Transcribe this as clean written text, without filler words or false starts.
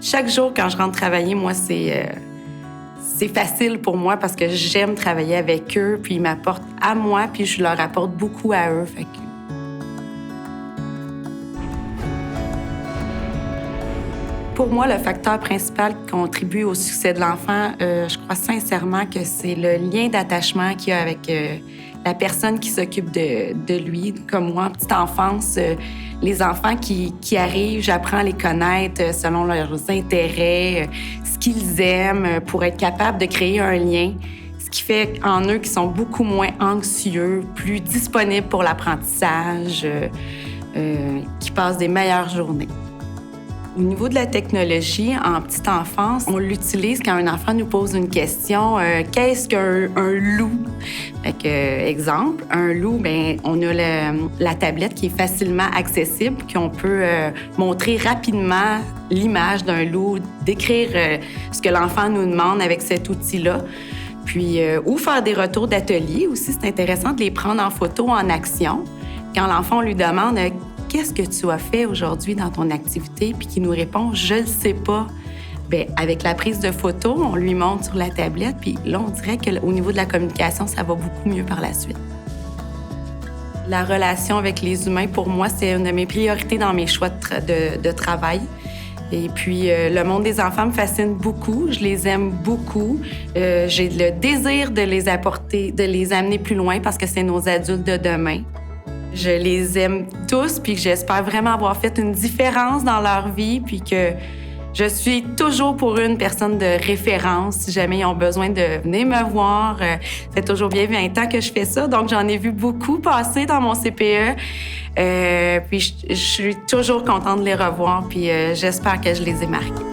Chaque jour, quand je rentre travailler, moi, c'est facile pour moi parce que j'aime travailler avec eux, puis ils m'apportent à moi, puis je leur apporte beaucoup à eux. Fait que... Pour moi, le facteur principal qui contribue au succès de l'enfant, je crois sincèrement que c'est le lien d'attachement qu'il y a avec la personne qui s'occupe de lui. Comme moi, en petite enfance, les enfants qui arrivent, j'apprends à les connaître selon leurs intérêts, ce qu'ils aiment, pour être capable de créer un lien, ce qui fait en eux qu'ils sont beaucoup moins anxieux, plus disponibles pour l'apprentissage, qui passent des meilleures journées. Au niveau de la technologie, en petite enfance, on l'utilise quand un enfant nous pose une question. Qu'est-ce qu'un loup? Fait que, exemple, un loup, bien, on a la tablette qui est facilement accessible, qu'on peut montrer rapidement l'image d'un loup, décrire ce que l'enfant nous demande avec cet outil-là. Puis, ou faire des retours d'atelier aussi. C'est intéressant de les prendre en photo, en action. Quand l'enfant, on lui demande qu'est-ce que tu as fait aujourd'hui dans ton activité, puis qu'il nous répond « Je le sais pas ». Bien, avec la prise de photo, on lui montre sur la tablette, puis là, on dirait qu'au niveau de la communication, ça va beaucoup mieux par la suite. La relation avec les humains, pour moi, c'est une de mes priorités dans mes choix de travail. Et puis, le monde des enfants me fascine beaucoup. Je les aime beaucoup. J'ai le désir de les apporter, de les amener plus loin parce que c'est nos adultes de demain. Je les aime tous, puis j'espère vraiment avoir fait une différence dans leur vie, puis que je suis toujours pour eux une personne de référence. Si jamais ils ont besoin de venir me voir, c'est toujours bien 20 ans que je fais ça, donc j'en ai vu beaucoup passer dans mon CPE. Puis je suis toujours contente de les revoir, puis j'espère que je les ai marqués.